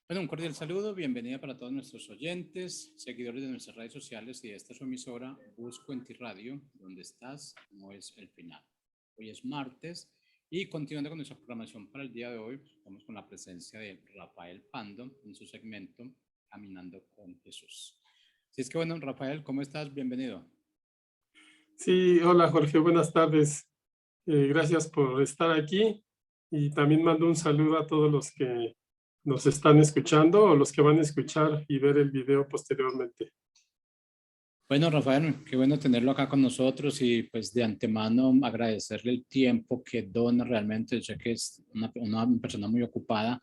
Bueno, un cordial saludo, bienvenida para todos nuestros oyentes, seguidores de nuestras redes sociales y de esta su emisora Busco en ti Radio, donde estás, no es el final. Hoy es martes y continuando con nuestra programación para el día de hoy, estamos con la presencia de Rafael Pando en su segmento Caminando con Jesús. Así es que bueno, Rafael, ¿cómo estás? Bienvenido. Sí, hola Jorge, buenas tardes. Gracias por estar aquí y también mando un saludo a todos los que nos están escuchando o los que van a escuchar y ver el video posteriormente. Bueno, Rafael, qué bueno tenerlo acá con nosotros y pues de antemano agradecerle el tiempo que dona realmente. Yo sé que es una persona muy ocupada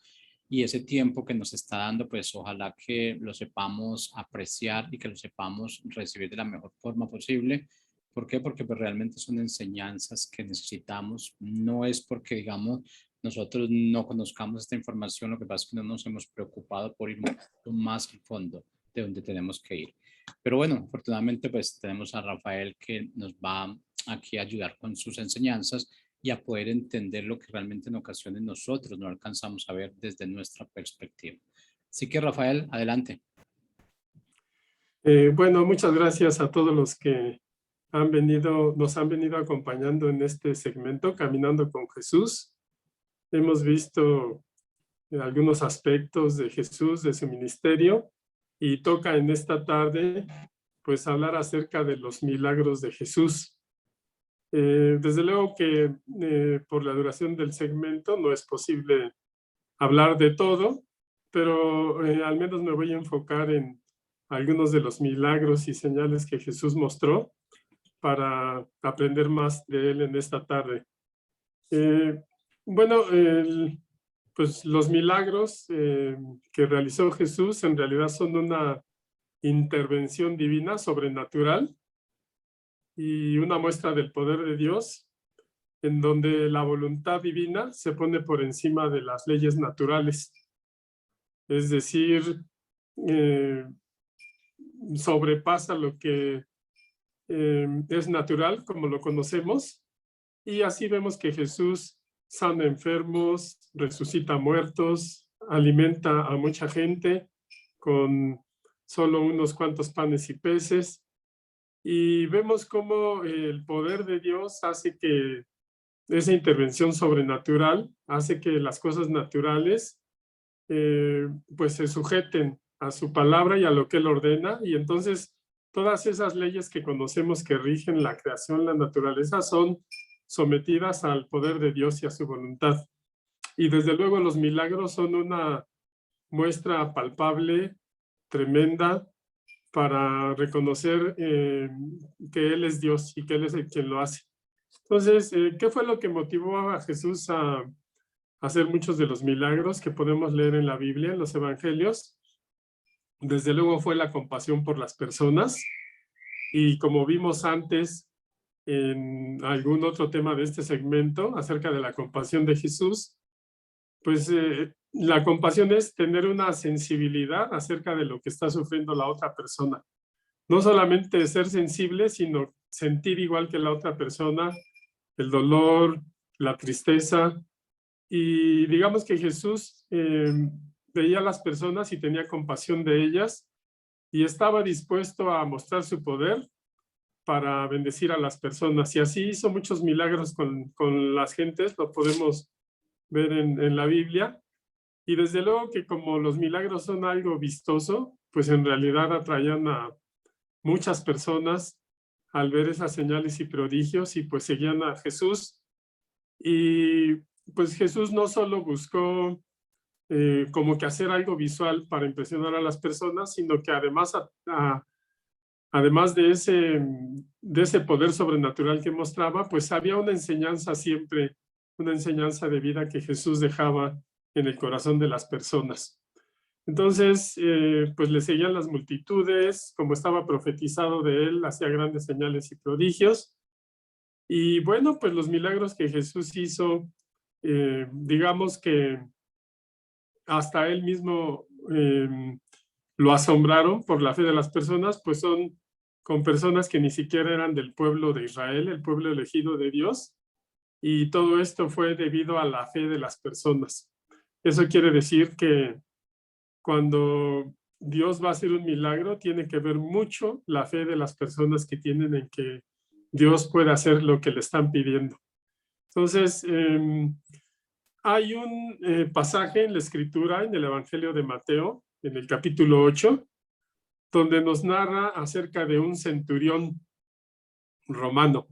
y ese tiempo que nos está dando, pues ojalá que lo sepamos apreciar y que lo sepamos recibir de la mejor forma posible. ¿Por qué? Porque pues realmente son enseñanzas que necesitamos. No es porque, digamos, nosotros no conozcamos esta información, lo que pasa es que no nos hemos preocupado por ir más al fondo de donde tenemos que ir. Pero bueno, afortunadamente pues tenemos a Rafael que nos va aquí a ayudar con sus enseñanzas y a poder entender lo que realmente en ocasiones nosotros no alcanzamos a ver desde nuestra perspectiva. Así que Rafael, adelante. Bueno, muchas gracias a todos los que nos han venido acompañando en este segmento, Caminando con Jesús. Hemos visto algunos aspectos de Jesús, de su ministerio, y toca en esta tarde pues hablar acerca de los milagros de Jesús. Desde luego que por la duración del segmento no es posible hablar de todo, pero al menos me voy a enfocar en algunos de los milagros y señales que Jesús mostró para aprender más de él en esta tarde. Bueno, pues los milagros que realizó Jesús en realidad son una intervención divina sobrenatural y una muestra del poder de Dios, en donde la voluntad divina se pone por encima de las leyes naturales. Es decir, sobrepasa lo que es natural, como lo conocemos, y así vemos que Jesús sana enfermos, resucita muertos, alimenta a mucha gente con solo unos cuantos panes y peces, y vemos cómo el poder de Dios hace que esa intervención sobrenatural hace que las cosas naturales pues se sujeten a su palabra y a lo que él ordena, y entonces todas esas leyes que conocemos que rigen la creación, la naturaleza, son sometidas al poder de Dios y a su voluntad. Y desde luego los milagros son una muestra palpable, tremenda, para reconocer que Él es Dios y que Él es el quien lo hace. Entonces, ¿qué fue lo que motivó a Jesús a hacer muchos de los milagros que podemos leer en la Biblia, en los evangelios? Desde luego fue la compasión por las personas, y como vimos antes en algún otro tema de este segmento acerca de la compasión de Jesús, pues la compasión es tener una sensibilidad acerca de lo que está sufriendo la otra persona. No solamente ser sensible, sino sentir igual que la otra persona el dolor, la tristeza. Y digamos que Jesús veía a las personas y tenía compasión de ellas y estaba dispuesto a mostrar su poder para bendecir a las personas. Y así hizo muchos milagros con las gentes, lo podemos ver en la Biblia. Y desde luego que como los milagros son algo vistoso, pues en realidad atraían a muchas personas al ver esas señales y prodigios, y pues seguían a Jesús. Y pues Jesús no solo buscó como que hacer algo visual para impresionar a las personas, sino que además de ese poder sobrenatural que mostraba, pues había una enseñanza siempre, una enseñanza de vida que Jesús dejaba en el corazón de las personas. Entonces, pues le seguían las multitudes, como estaba profetizado de él, hacía grandes señales y prodigios. Y bueno, pues los milagros que Jesús hizo, digamos que hasta él mismo lo asombraron por la fe de las personas, pues son con personas que ni siquiera eran del pueblo de Israel, el pueblo elegido de Dios, y todo esto fue debido a la fe de las personas. Eso quiere decir que cuando Dios va a hacer un milagro, tiene que ver mucho la fe de las personas que tienen en que Dios puede hacer lo que le están pidiendo. Entonces, hay un pasaje en la Escritura, en el Evangelio de Mateo, en el capítulo 8, donde nos narra acerca de un centurión romano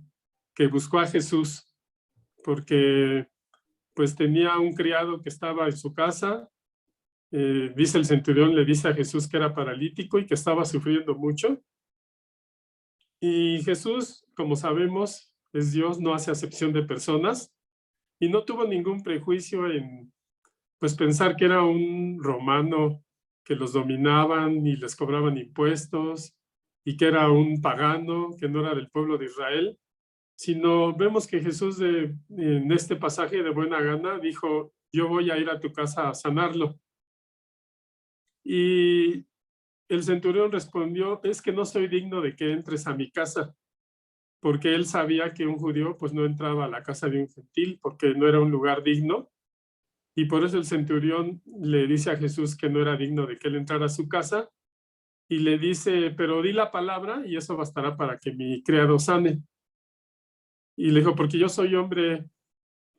que buscó a Jesús porque pues tenía un criado que estaba en su casa. Dice el centurión, le dice a Jesús que era paralítico y que estaba sufriendo mucho. Y Jesús, como sabemos, es Dios, no hace acepción de personas y no tuvo ningún prejuicio en pues pensar que era un romano que los dominaban y les cobraban impuestos y que era un pagano, que no era del pueblo de Israel, sino vemos que Jesús en este pasaje de buena gana dijo, yo voy a ir a tu casa a sanarlo. Y el centurión respondió, es que no soy digno de que entres a mi casa, porque él sabía que un judío pues no entraba a la casa de un gentil porque no era un lugar digno. Y por eso el centurión le dice a Jesús que no era digno de que él entrara a su casa y le dice, pero di la palabra y eso bastará para que mi criado sane. Y le dijo, porque yo soy hombre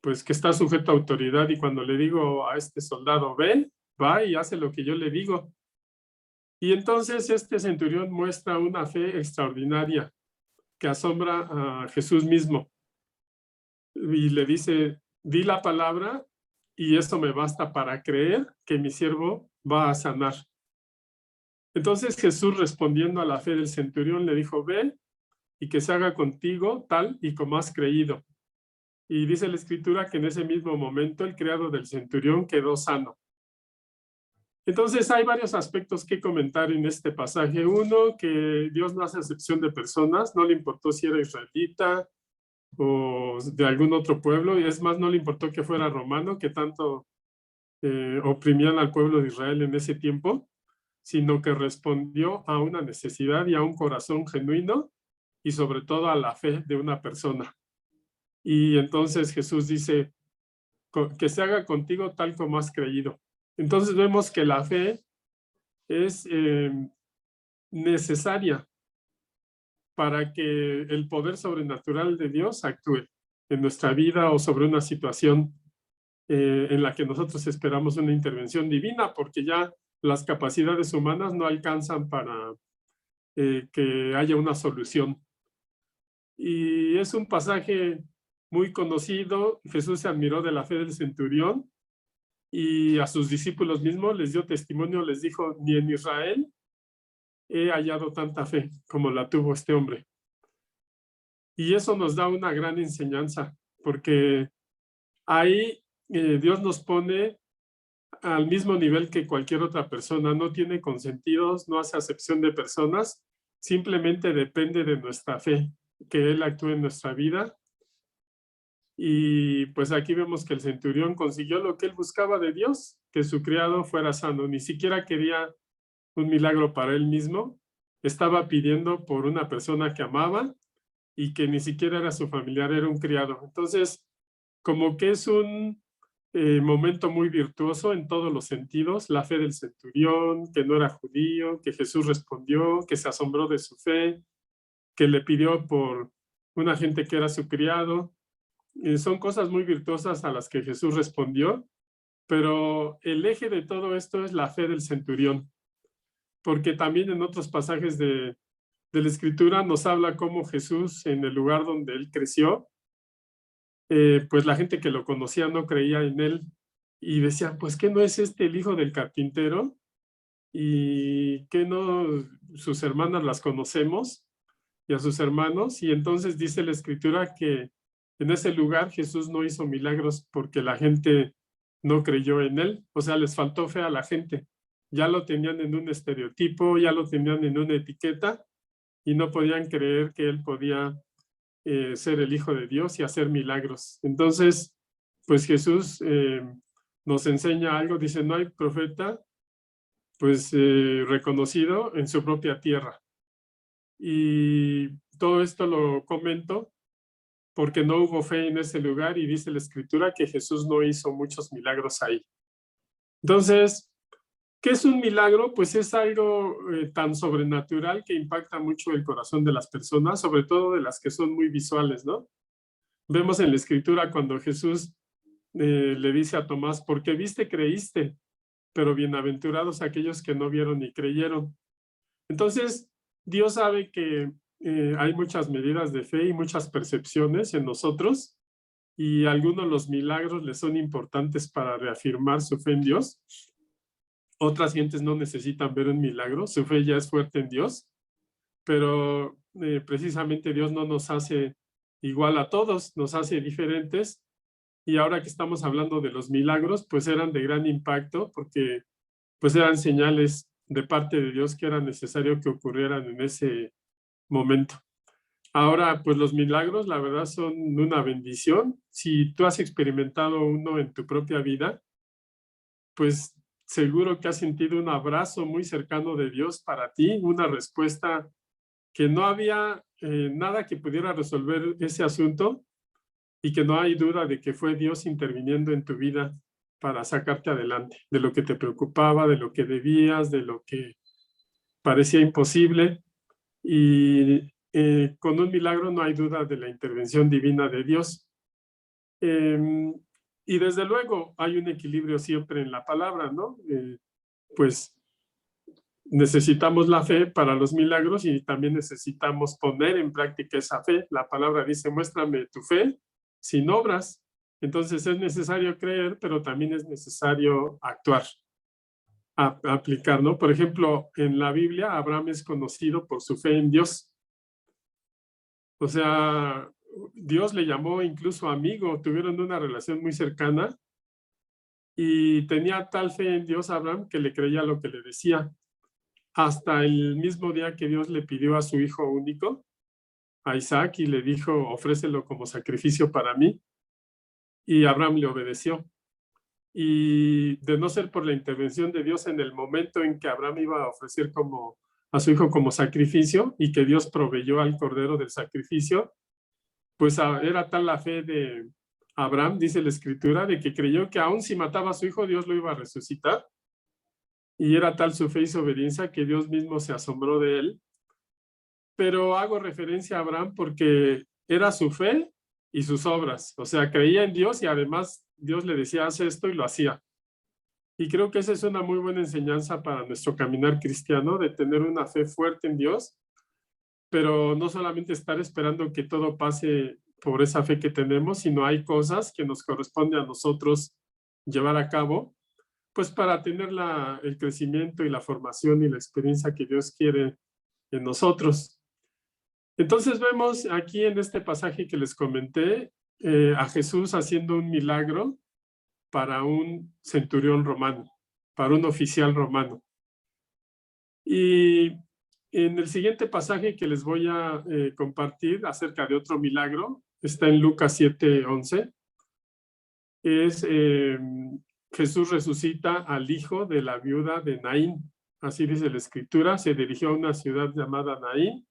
pues que está sujeto a autoridad y cuando le digo a este soldado, ven, va y hace lo que yo le digo. Y entonces este centurión muestra una fe extraordinaria que asombra a Jesús mismo y le dice, di la palabra y eso me basta para creer que mi siervo va a sanar. Entonces Jesús, respondiendo a la fe del centurión, le dijo, ve y que se haga contigo tal y como has creído. Y dice la Escritura que en ese mismo momento el criado del centurión quedó sano. Entonces hay varios aspectos que comentar en este pasaje. Uno, que Dios no hace excepción de personas, no le importó si era israelita o de algún otro pueblo, y es más, no le importó que fuera romano, que tanto oprimían al pueblo de Israel en ese tiempo, sino que respondió a una necesidad y a un corazón genuino y sobre todo a la fe de una persona. Y entonces Jesús dice, que se haga contigo tal como has creído. Entonces vemos que la fe es necesaria para que el poder sobrenatural de Dios actúe en nuestra vida o sobre una situación en la que nosotros esperamos una intervención divina, porque ya las capacidades humanas no alcanzan para que haya una solución. Y es un pasaje muy conocido. Jesús se admiró de la fe del centurión y a sus discípulos mismos les dio testimonio, les dijo, ni en Israel he hallado tanta fe como la tuvo este hombre. Y eso nos da una gran enseñanza, porque ahí Dios nos pone al mismo nivel que cualquier otra persona, no tiene consentidos, no hace acepción de personas, simplemente depende de nuestra fe, que Él actúe en nuestra vida. Y pues aquí vemos que el centurión consiguió lo que él buscaba de Dios, que su criado fuera sano. Ni siquiera quería un milagro para él mismo, estaba pidiendo por una persona que amaba y que ni siquiera era su familiar, era un criado. Entonces, como que es un momento muy virtuoso en todos los sentidos, la fe del centurión, que no era judío, que Jesús respondió, que se asombró de su fe, que le pidió por una gente que era su criado. Son cosas muy virtuosas a las que Jesús respondió, pero el eje de todo esto es la fe del centurión, porque también en otros pasajes de la Escritura nos habla cómo Jesús, en el lugar donde él creció, pues la gente que lo conocía no creía en él y decía, pues ¿qué no es este el hijo del carpintero? Y que no, sus hermanas las conocemos y a sus hermanos. Y entonces dice la Escritura que en ese lugar Jesús no hizo milagros porque la gente no creyó en él. O sea, les faltó fe a la gente. Ya lo tenían en un estereotipo, ya lo tenían en una etiqueta y no podían creer que él podía ser el Hijo de Dios y hacer milagros. Entonces, pues Jesús nos enseña algo, dice, no hay profeta pues reconocido en su propia tierra. Y todo esto lo comento porque no hubo fe en ese lugar y dice la Escritura que Jesús no hizo muchos milagros ahí. Entonces, ¿Qué es un milagro? Pues es algo tan sobrenatural que impacta mucho el corazón de las personas, sobre todo de las que son muy visuales, ¿no? Vemos en la Escritura cuando Jesús le dice a Tomás, porque viste, creíste, pero bienaventurados aquellos que no vieron ni creyeron. Entonces, Dios sabe que hay muchas medidas de fe y muchas percepciones en nosotros, y algunos de los milagros les son importantes para reafirmar su fe en Dios. Otras gentes no necesitan ver un milagro, su fe ya es fuerte en Dios, pero precisamente Dios no nos hace igual a todos, nos hace diferentes. Y ahora que estamos hablando de los milagros, pues eran de gran impacto porque pues eran señales de parte de Dios que era necesario que ocurrieran en ese momento. Ahora, pues los milagros, la verdad, son una bendición. Si tú has experimentado uno en tu propia vida, pues seguro que has sentido un abrazo muy cercano de Dios para ti, una respuesta que no había nada que pudiera resolver ese asunto y que no hay duda de que fue Dios interviniendo en tu vida para sacarte adelante, de lo que te preocupaba, de lo que debías, de lo que parecía imposible. Y con un milagro no hay duda de la intervención divina de Dios. Y desde luego hay un equilibrio siempre en la palabra, ¿no? Pues necesitamos la fe para los milagros y también necesitamos poner en práctica esa fe. La palabra dice, muéstrame tu fe sin obras. Entonces es necesario creer, pero también es necesario actuar, aplicar, ¿no? Por ejemplo, en la Biblia, Abraham es conocido por su fe en Dios. O sea, Dios le llamó incluso amigo, tuvieron una relación muy cercana y tenía tal fe en Dios Abraham que le creía lo que le decía. Hasta el mismo día que Dios le pidió a su hijo único, a Isaac, y le dijo, ofrécelo como sacrificio para mí, y Abraham le obedeció. Y de no ser por la intervención de Dios en el momento en que Abraham iba a ofrecer a su hijo como sacrificio y que Dios proveyó al cordero del sacrificio, pues era tal la fe de Abraham, dice la Escritura, de que creyó que aun si mataba a su hijo, Dios lo iba a resucitar. Y era tal su fe y su obediencia que Dios mismo se asombró de él. Pero hago referencia a Abraham porque era su fe y sus obras. O sea, creía en Dios y además Dios le decía, haz esto y lo hacía. Y creo que esa es una muy buena enseñanza para nuestro caminar cristiano, de tener una fe fuerte en Dios, pero no solamente estar esperando que todo pase por esa fe que tenemos, sino hay cosas que nos corresponde a nosotros llevar a cabo, pues para tener el crecimiento y la formación y la experiencia que Dios quiere en nosotros. Entonces vemos aquí en este pasaje que les comenté a Jesús haciendo un milagro para un centurión romano, para un oficial romano. Y en el siguiente pasaje que les voy a compartir acerca de otro milagro, está en Lucas 7:11, es Jesús resucita al hijo de la viuda de Naín. Así dice la Escritura, se dirigió a una ciudad llamada Naín,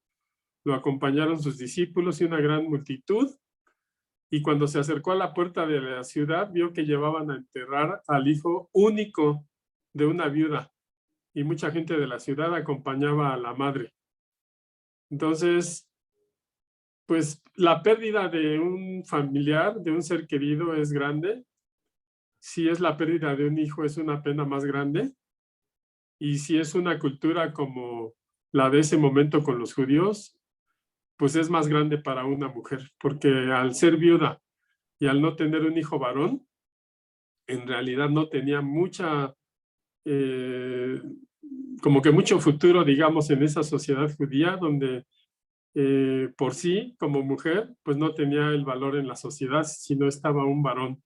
lo acompañaron sus discípulos y una gran multitud, y cuando se acercó a la puerta de la ciudad, vio que llevaban a enterrar al hijo único de una viuda, y mucha gente de la ciudad acompañaba a la madre. Entonces, pues la pérdida de un familiar, de un ser querido, es grande. Si es la pérdida de un hijo, es una pena más grande. Y si es una cultura como la de ese momento con los judíos, pues es más grande para una mujer, porque al ser viuda y al no tener un hijo varón, en realidad no tenía como que mucho futuro, digamos, en esa sociedad judía, donde por sí, como mujer, pues no tenía el valor en la sociedad si no estaba un varón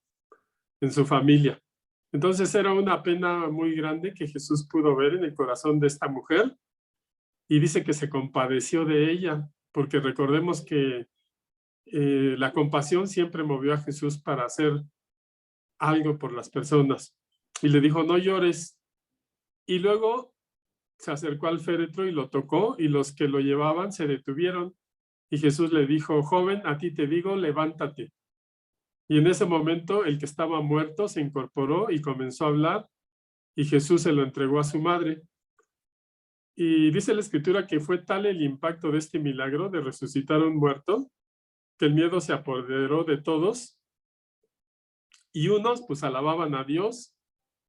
en su familia. Entonces era una pena muy grande que Jesús pudo ver en el corazón de esta mujer, y dice que se compadeció de ella, porque recordemos que la compasión siempre movió a Jesús para hacer algo por las personas. Y le dijo, no llores. Y luego se acercó al féretro y lo tocó, y los que lo llevaban se detuvieron. Y Jesús le dijo, joven, a ti te digo, levántate. Y en ese momento el que estaba muerto se incorporó y comenzó a hablar, y Jesús se lo entregó a su madre. Y dice la escritura que fue tal el impacto de este milagro de resucitar a un muerto, que el miedo se apoderó de todos, y unos pues alababan a Dios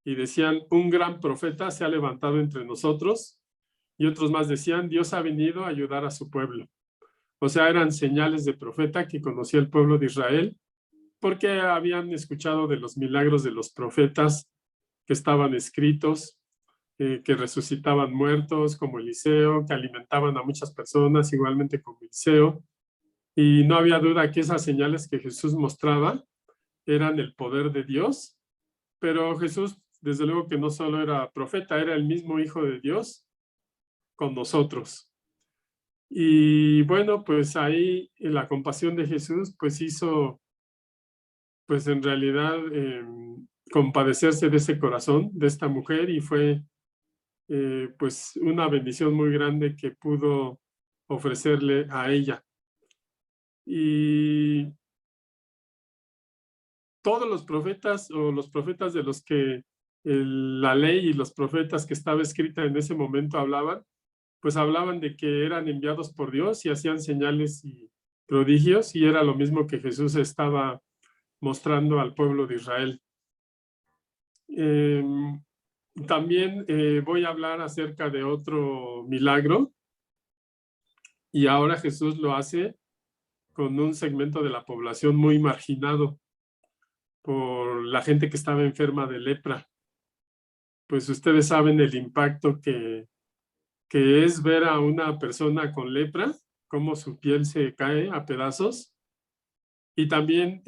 y decían, un gran profeta se ha levantado entre nosotros, y otros más decían, Dios ha venido a ayudar a su pueblo. O sea, eran señales de profeta que conocía el pueblo de Israel, porque habían escuchado de los milagros de los profetas que estaban escritos, que resucitaban muertos, como Eliseo, que alimentaban a muchas personas, igualmente como Eliseo. Y no había duda que esas señales que Jesús mostraba eran el poder de Dios, pero Jesús, desde luego que no solo era profeta, era el mismo Hijo de Dios con nosotros. Y bueno, pues ahí la compasión de Jesús pues hizo, pues en realidad, compadecerse de ese corazón de esta mujer, y fue pues una bendición muy grande que pudo ofrecerle a ella. Y todos los profetas, o los profetas de los que la ley y los profetas que estaba escrita en ese momento hablaban, pues hablaban de que eran enviados por Dios y hacían señales y prodigios, y era lo mismo que Jesús estaba mostrando al pueblo de Israel. También voy a hablar acerca de otro milagro, y ahora Jesús lo hace con un segmento de la población muy marginado por la gente que estaba enferma de lepra. Pues ustedes saben el impacto que es ver a una persona con lepra, cómo su piel se cae a pedazos. Y también,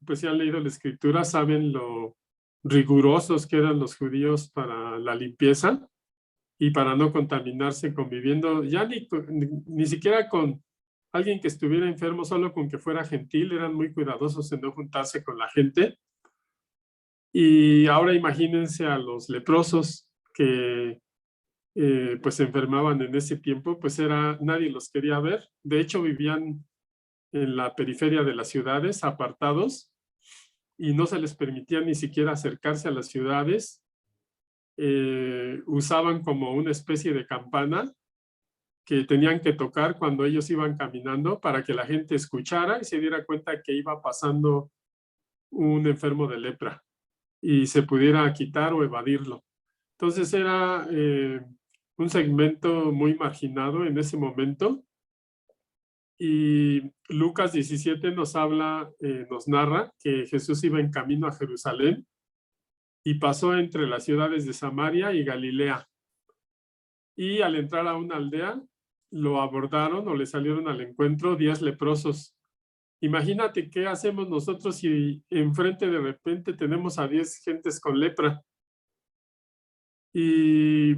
pues si han leído la escritura, saben lo rigurosos que eran los judíos para la limpieza y para no contaminarse conviviendo, ya ni siquiera con alguien que estuviera enfermo, solo con que fuera gentil, eran muy cuidadosos en no juntarse con la gente. Y ahora imagínense a los leprosos que pues se enfermaban en ese tiempo, pues nadie los quería ver. De hecho, vivían en la periferia de las ciudades, apartados, y no se les permitía ni siquiera acercarse a las ciudades. Usaban como una especie de campana que tenían que tocar cuando ellos iban caminando para que la gente escuchara y se diera cuenta que iba pasando un enfermo de lepra y se pudiera quitar o evadirlo. Entonces era un segmento muy marginado en ese momento. Y Lucas 17 nos habla, nos narra que Jesús iba en camino a Jerusalén y pasó entre las ciudades de Samaria y Galilea. Y al entrar a una aldea, lo abordaron o le salieron al encuentro 10 leprosos. Imagínate qué hacemos nosotros si enfrente de repente tenemos a 10 gentes con lepra. Y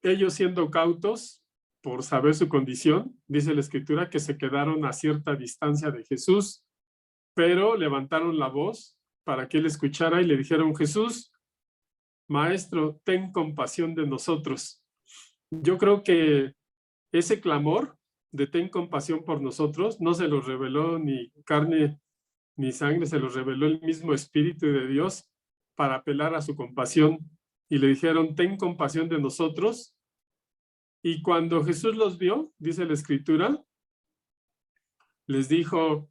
ellos, siendo cautos por saber su condición, dice la escritura que se quedaron a cierta distancia de Jesús, pero levantaron la voz para que él escuchara y le dijeron: Jesús, Maestro, ten compasión de nosotros. Yo creo que ese clamor de ten compasión por nosotros no se lo reveló ni carne ni sangre, se lo reveló el mismo Espíritu de Dios para apelar a su compasión. Y le dijeron: ten compasión de nosotros. Y cuando Jesús los vio, dice la escritura, les dijo: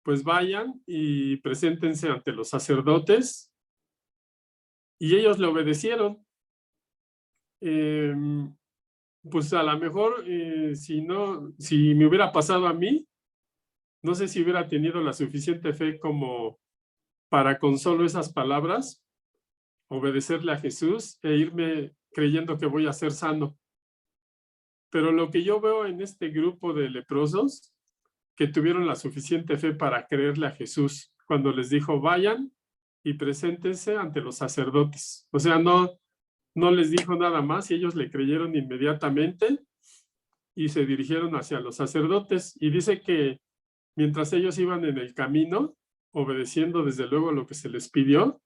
pues vayan y preséntense ante los sacerdotes. Y ellos le obedecieron. Pues a lo mejor, si me hubiera pasado a mí, no sé si hubiera tenido la suficiente fe como para, con solo esas palabras, obedecerle a Jesús e irme creyendo que voy a ser sano. Pero lo que yo veo en este grupo de leprosos, que tuvieron la suficiente fe para creerle a Jesús cuando les dijo: vayan y preséntense ante los sacerdotes. O sea, no les dijo nada más y ellos le creyeron inmediatamente y se dirigieron hacia los sacerdotes. Y dice que mientras ellos iban en el camino, obedeciendo desde luego lo que se les pidió,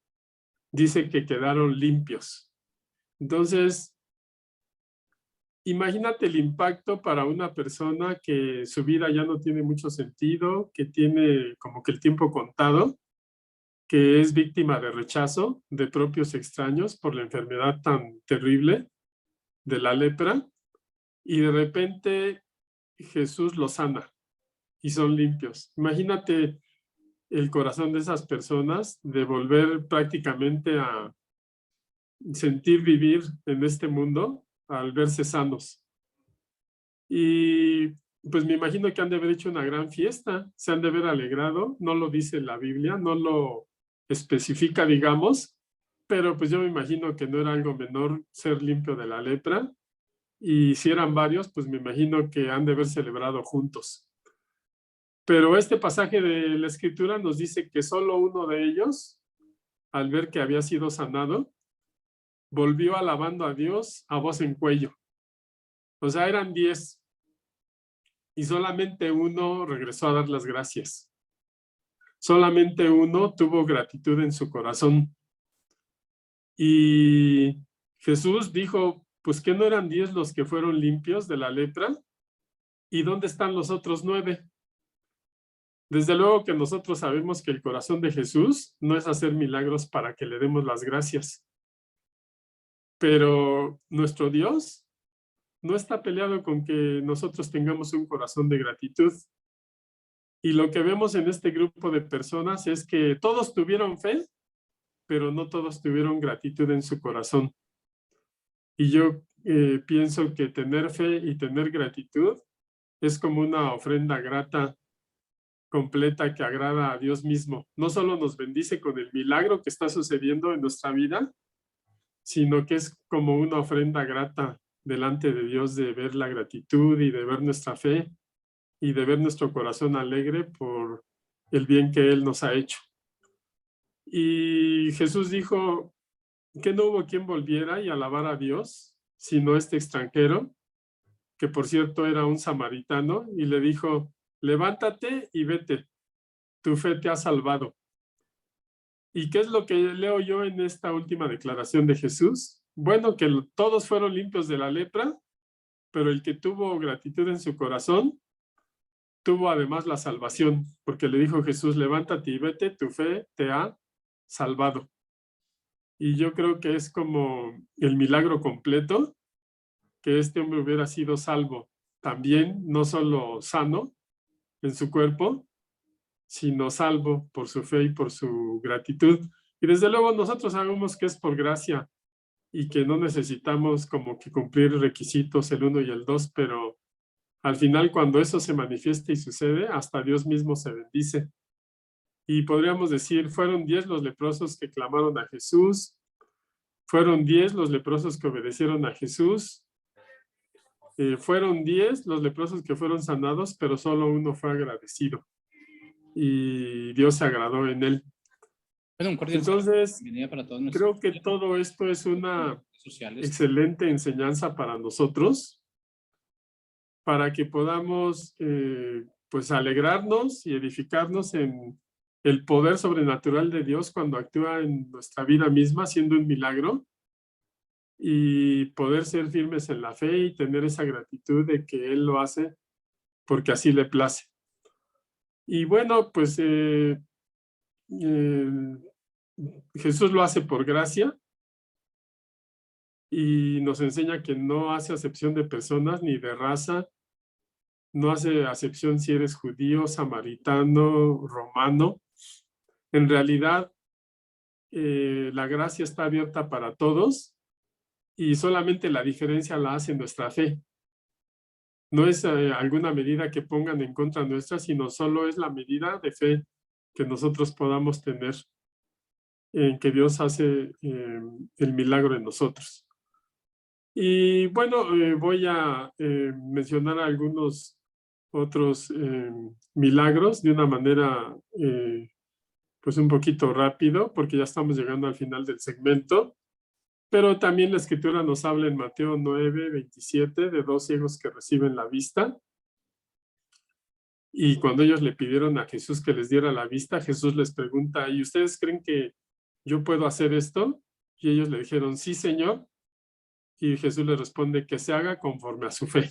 dice que quedaron limpios. Entonces, imagínate el impacto para una persona que su vida ya no tiene mucho sentido, que tiene como que el tiempo contado, que es víctima de rechazo de propios extraños por la enfermedad tan terrible de la lepra, y de repente Jesús los sana y son limpios. Imagínate el corazón de esas personas de volver prácticamente a sentir vivir en este mundo al verse sanos. Y pues me imagino que han de haber hecho una gran fiesta, se han de haber alegrado, no lo dice la Biblia, no lo especifica, digamos, pero pues yo me imagino que no era algo menor ser limpio de la lepra, y si eran varios, pues me imagino que han de haber celebrado juntos. Pero este pasaje de la Escritura nos dice que solo uno de ellos, al ver que había sido sanado, volvió alabando a Dios a voz en cuello. O sea, eran 10 y solamente uno regresó a dar las gracias. Solamente uno tuvo gratitud en su corazón. Y Jesús dijo, pues que no eran 10 los que fueron limpios de la lepra. ¿Y dónde están los otros 9? Desde luego que nosotros sabemos que el corazón de Jesús no es hacer milagros para que le demos las gracias. Pero nuestro Dios no está peleado con que nosotros tengamos un corazón de gratitud. Y lo que vemos en este grupo de personas es que todos tuvieron fe, pero no todos tuvieron gratitud en su corazón. Y yo pienso que tener fe y tener gratitud es como una ofrenda grata, completa, que agrada a Dios mismo. No solo nos bendice con el milagro que está sucediendo en nuestra vida, sino que es como una ofrenda grata delante de Dios, de ver la gratitud y de ver nuestra fe y de ver nuestro corazón alegre por el bien que Él nos ha hecho. Y Jesús dijo que no hubo quien volviera y alabara a Dios, sino este extranjero, que por cierto era un samaritano, y le dijo, levántate y vete, tu fe te ha salvado. ¿Y qué es lo que leo yo en esta última declaración de Jesús? Bueno, que todos fueron limpios de la lepra, pero el que tuvo gratitud en su corazón, tuvo además la salvación, porque le dijo Jesús, levántate y vete, tu fe te ha salvado. Y yo creo que es como el milagro completo, que este hombre hubiera sido salvo también, no solo sano en su cuerpo, sino salvo por su fe y por su gratitud. Y desde luego nosotros sabemos que es por gracia y que no necesitamos como que cumplir requisitos el 1 y el 2, pero al final cuando eso se manifiesta y sucede, hasta Dios mismo se bendice. Y podríamos decir, fueron 10 los leprosos que clamaron a Jesús, fueron 10 los leprosos que obedecieron a Jesús, fueron 10 los leprosos que fueron sanados, pero solo uno fue agradecido. Y Dios se agradó en él. Bueno, un cordial Entonces, para todos creo que todo esto es una excelente enseñanza para nosotros, para que podamos pues alegrarnos y edificarnos en el poder sobrenatural de Dios cuando actúa en nuestra vida misma, haciendo un milagro, y poder ser firmes en la fe y tener esa gratitud de que Él lo hace porque así le place. Y bueno, pues Jesús lo hace por gracia y nos enseña que no hace acepción de personas ni de raza, no hace acepción si eres judío, samaritano, romano. En realidad, la gracia está abierta para todos y solamente la diferencia la hace nuestra fe. No es alguna medida que pongan en contra nuestra, sino solo es la medida de fe que nosotros podamos tener en que Dios hace el milagro en nosotros. Y bueno, voy a mencionar algunos otros milagros de una manera pues un poquito rápido, porque ya estamos llegando al final del segmento. Pero también la Escritura nos habla en Mateo 9:27 de 2 ciegos que reciben la vista. Y cuando ellos le pidieron a Jesús que les diera la vista, Jesús les pregunta, ¿y ustedes creen que yo puedo hacer esto? Y ellos le dijeron, sí, Señor. Y Jesús les responde, que se haga conforme a su fe.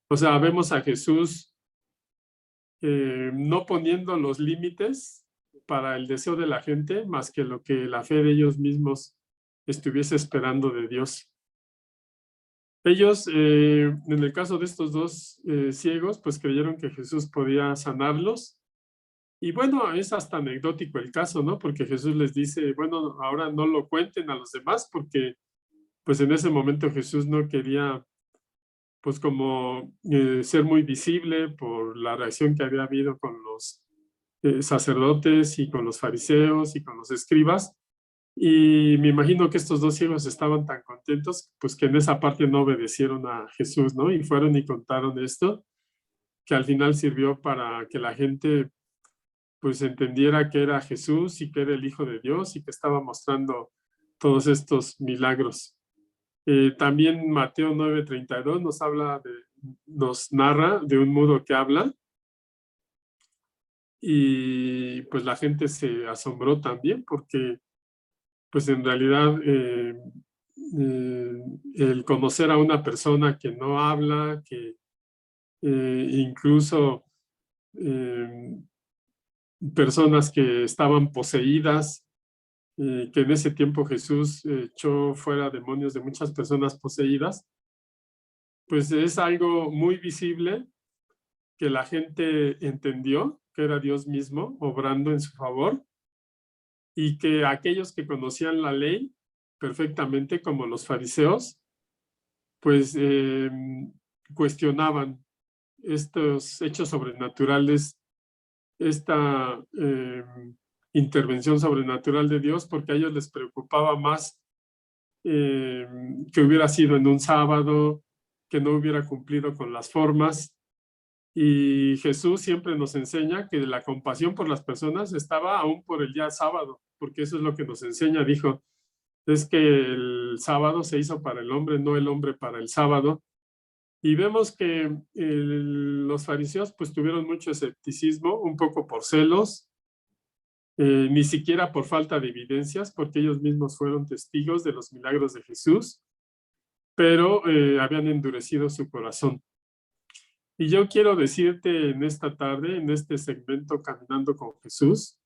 O sea, vemos a Jesús no poniendo los límites para el deseo de la gente más que lo que la fe de ellos mismos estuviese esperando de Dios. Ellos, en el caso de estos dos ciegos, pues creyeron que Jesús podía sanarlos. Y bueno, es hasta anecdótico el caso, ¿no? Porque Jesús les dice, bueno, ahora no lo cuenten a los demás, porque pues en ese momento Jesús no quería, pues como ser muy visible por la reacción que había habido con los sacerdotes y con los fariseos y con los escribas. Y me imagino que estos dos ciegos estaban tan contentos, pues que en esa parte no obedecieron a Jesús, ¿no? Y fueron y contaron esto, que al final sirvió para que la gente pues entendiera que era Jesús y que era el Hijo de Dios y que estaba mostrando todos estos milagros. También Mateo 9:32 nos narra de un mudo que habla, y pues la gente se asombró también porque pues en realidad el conocer a una persona que no habla, que incluso personas que estaban poseídas, que en ese tiempo Jesús echó fuera demonios de muchas personas poseídas, pues es algo muy visible que la gente entendió que era Dios mismo obrando en su favor, y que aquellos que conocían la ley perfectamente, como los fariseos, pues cuestionaban estos hechos sobrenaturales, esta intervención sobrenatural de Dios, porque a ellos les preocupaba más que hubiera sido en un sábado, que no hubiera cumplido con las formas. Y Jesús siempre nos enseña que la compasión por las personas estaba aún por el día sábado, porque eso es lo que nos enseña. Dijo, es que el sábado se hizo para el hombre, no el hombre para el sábado. Y vemos que los fariseos pues tuvieron mucho escepticismo, un poco por celos, ni siquiera por falta de evidencias, porque ellos mismos fueron testigos de los milagros de Jesús, pero habían endurecido su corazón. Y yo quiero decirte en esta tarde, en este segmento Caminando con Jesús,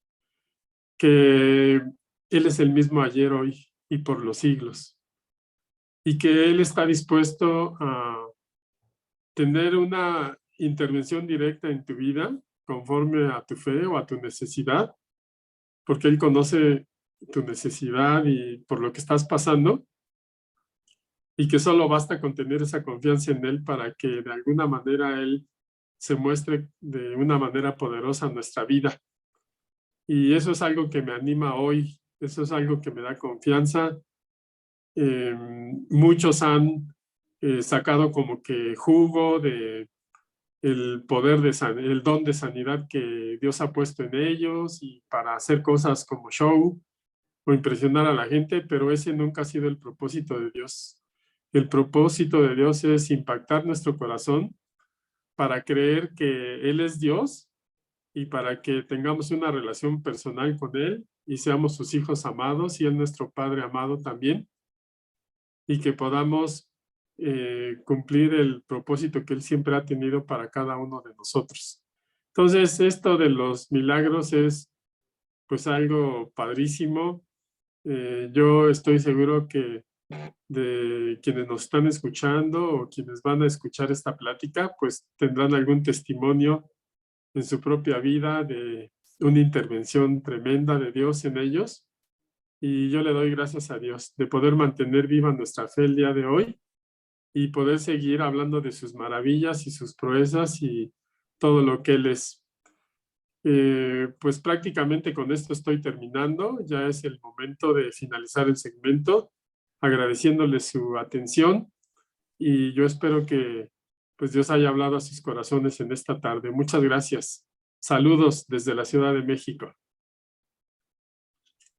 que Él es el mismo ayer, hoy y por los siglos. Y que Él está dispuesto a tener una intervención directa en tu vida conforme a tu fe o a tu necesidad, porque Él conoce tu necesidad y por lo que estás pasando, y que solo basta con tener esa confianza en Él para que de alguna manera Él se muestre de una manera poderosa en nuestra vida. Y eso es algo que me anima hoy, eso es algo que me da confianza. Muchos han sacado como que jugo de el poder el don de sanidad que Dios ha puesto en ellos, y para hacer cosas como show o impresionar a la gente, pero ese nunca ha sido el propósito de Dios. El propósito de Dios es impactar nuestro corazón para creer que Él es Dios y para que tengamos una relación personal con Él y seamos sus hijos amados y Él nuestro Padre amado también, y que podamos cumplir el propósito que Él siempre ha tenido para cada uno de nosotros. Entonces, esto de los milagros es pues algo padrísimo. Yo estoy seguro que de quienes nos están escuchando o quienes van a escuchar esta plática, pues tendrán algún testimonio en su propia vida de una intervención tremenda de Dios en ellos. Y yo le doy gracias a Dios de poder mantener viva nuestra fe el día de hoy y poder seguir hablando de sus maravillas y sus proezas y todo lo que Él es. Pues prácticamente con esto estoy terminando. Ya es el momento de finalizar el segmento, agradeciéndole su atención, y yo espero que pues Dios haya hablado a sus corazones en esta tarde. Muchas gracias. Saludos desde la Ciudad de México.